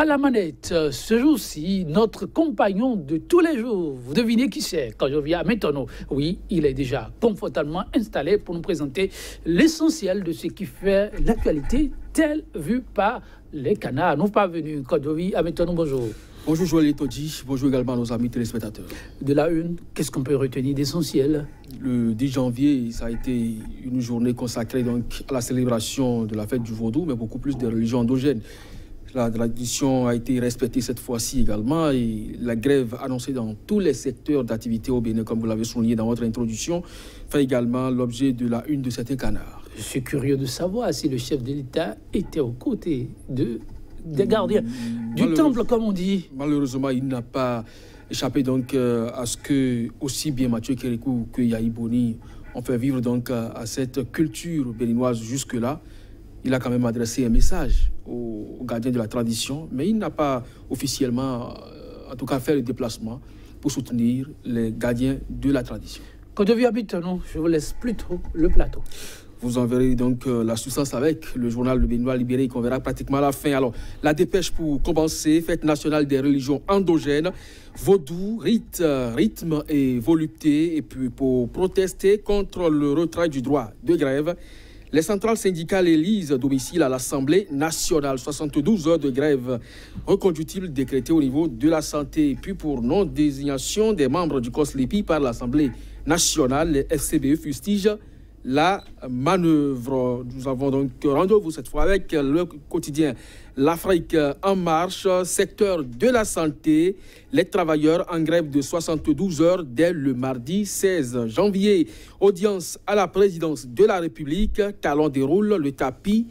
À la manette, ce jour-ci, notre compagnon de tous les jours, vous devinez qui c'est quand je viens maintenant. Oui, il est déjà confortablement installé pour nous présenter l'essentiel de ce qui fait l'actualité, tel vu par les canards. Nous parvenus, quand je viens maintenant, bonjour. Bonjour Joël Etodi, bonjour également à nos amis téléspectateurs. De la une, qu'est-ce qu'on peut retenir d'essentiel? Le 10 janvier, ça a été une journée consacrée donc à la célébration de la fête du Vaudou, mais beaucoup plus des religions endogènes. La tradition a été respectée cette fois-ci également et la grève annoncée dans tous les secteurs d'activité au Bénin, comme vous l'avez souligné dans votre introduction, fait également l'objet de la une de certains canards. Je suis curieux de savoir si le chef de l'État était aux côtés des gardiens du temple, comme on dit. Malheureusement, il n'a pas échappé donc à ce que aussi bien Mathieu Kérékou que Yahi Boni ont fait vivre donc à cette culture béninoise jusque-là. Il a quand même adressé un message aux gardiens de la tradition, mais il n'a pas officiellement, en tout cas, fait le déplacement pour soutenir les gardiens de la tradition. Quand je habite, non, je vous laisse plutôt le plateau. Vous en verrez donc la substance avec le journal Le Béninois Libéré qu'on verra pratiquement à la fin. Alors, la dépêche pour commencer, fête nationale des religions endogènes, vaudou, rite, rythme et volupté, et puis pour protester contre le retrait du droit de grève. Les centrales syndicales élisent domicile à l'Assemblée nationale. 72 heures de grève reconductibles décrétées au niveau de la santé. Et puis pour non-désignation des membres du COSLEPI par l'Assemblée nationale, les FCBE fustigent la manœuvre. Nous avons donc rendez-vous cette fois avec le quotidien L'Afrique en marche, secteur de la santé, les travailleurs en grève de 72 heures dès le mardi 16 janvier. Audience à la présidence de la République, Talon déroule le tapis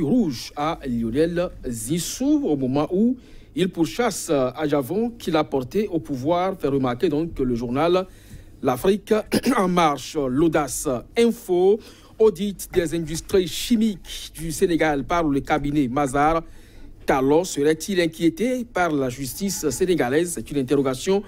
rouge à Lionel Zissou au moment où il pourchasse à Javon qu'il a porté au pouvoir, fait remarquer donc que le journal L'Afrique en marche, l'audace info, audit des industries chimiques du Sénégal par le cabinet Mazars. Talon serait-il inquiété par la justice sénégalaise? C'est une interrogation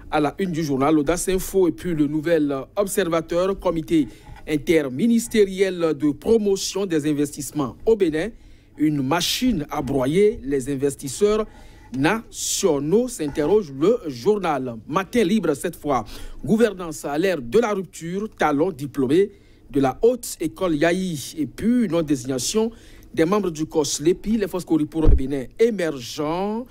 à la une du journal L'Audace Info. Et puis le nouvel observateur, comité interministériel de promotion des investissements au Bénin, une machine à broyer les investisseurs nationaux, s'interroge le journal. Matin libre cette fois. Gouvernance à l'ère de la rupture, Talon diplômé de la haute école Yahi. Et puis non-désignation des membres du COSLEPI, les forces pour le Bénin émergents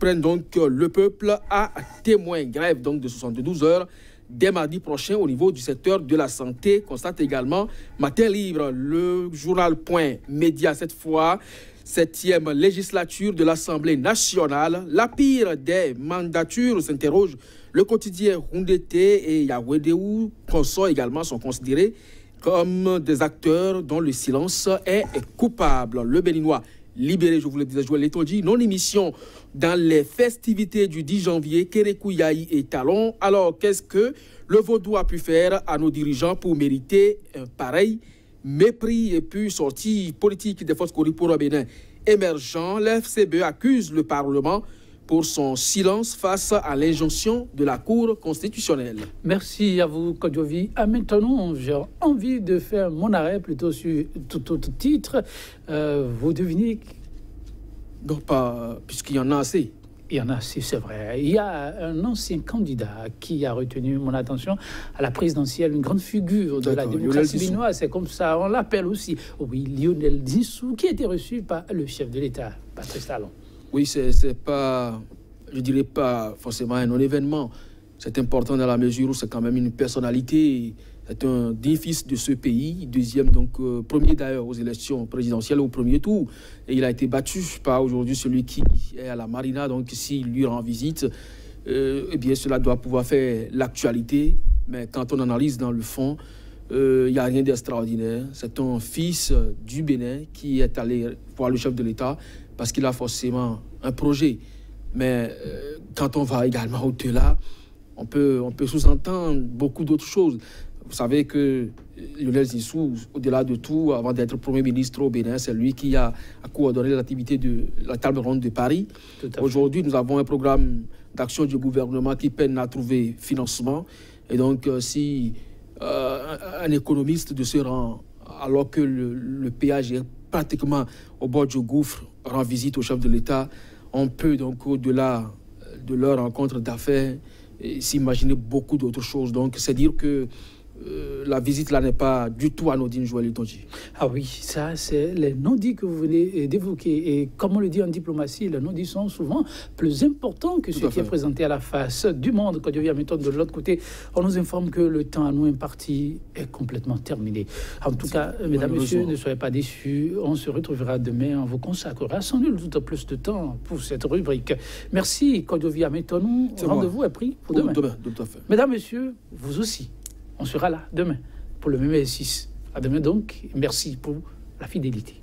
prennent donc le peuple à témoin. Grève donc de 72 heures dès mardi prochain au niveau du secteur de la santé, constate également Matin libre. Le journal Point Média cette fois. 7e législature de l'Assemblée nationale, la pire des mandatures, s'interroge le quotidien Houndete et Yahwedeu, consorts également, sont considérés comme des acteurs dont le silence est coupable. Le Béninois Libéré, je vous le disais, Joël Etodi, non-émission dans les festivités du 10 janvier, Kérékou, Yahi et Talon. Alors, qu'est-ce que le Vaudou a pu faire à nos dirigeants pour mériter un pareil mépris? Et puis sortie politique des forces pour le Bénin émergent, l'FCBE accuse le Parlement pour son silence face à l'injonction de la Cour constitutionnelle. Merci à vous, Kodjovi. Maintenant, j'ai envie de faire mon arrêt plutôt sur tout autre titre. Vous devinez? Non, pas, puisqu'il y en a assez. Il y en a assez, c'est vrai. Il y a un ancien candidat qui a retenu mon attention à la présidentielle, une grande figure de la démocratie béninoise, c'est comme ça, on l'appelle aussi. Oui, Lionel Zissou, qui a été reçu par le chef de l'État, Patrice Talon. Oui, c'est pas, je dirais pas forcément un non-événement. C'est important dans la mesure où c'est quand même une personnalité. C'est un digne fils de ce pays, deuxième, donc premier d'ailleurs aux élections présidentielles au premier tour. Et il a été battu par aujourd'hui celui qui est à la Marina, donc s'il lui rend visite, eh bien cela doit pouvoir faire l'actualité. Mais quand on analyse dans le fond, il n'y a rien d'extraordinaire. C'est un fils du Bénin qui est allé voir le chef de l'État parce qu'il a forcément un projet. Mais quand on va également au-delà, on peut sous-entendre beaucoup d'autres choses. Vous savez que Lionel Zissou, au-delà de tout, avant d'être Premier ministre au Bénin, c'est lui qui a coordonné l'activité de la table ronde de Paris. Aujourd'hui, nous avons un programme d'action du gouvernement qui peine à trouver financement. Et donc, si un économiste de ce rang, alors que le péage est pratiquement au bord du gouffre, rend visite au chef de l'État. On peut donc, au-delà de leur rencontre d'affaires, s'imaginer beaucoup d'autres choses. Donc, c'est dire que la visite là n'est pas du tout anodine, Joël Tonji. Ah oui, ça c'est les non-dits que vous venez d'évoquer. Et comme on le dit en diplomatie, les non-dits sont souvent plus importants que ce qui est présenté à la face du monde. Quand je viens maintenant de l'autre côté, on nous informe que le temps à nous imparti est complètement terminé. En tout cas, mesdames, messieurs, ne soyez pas déçus. On se retrouvera demain. On vous consacrera sans nul doute plus de temps pour cette rubrique. Merci, Kodjovia Metonou. Rendez-vous est pris pour demain. Tout à fait. Mesdames, messieurs, vous aussi. On sera là demain pour le même S6. À demain donc. Merci pour la fidélité.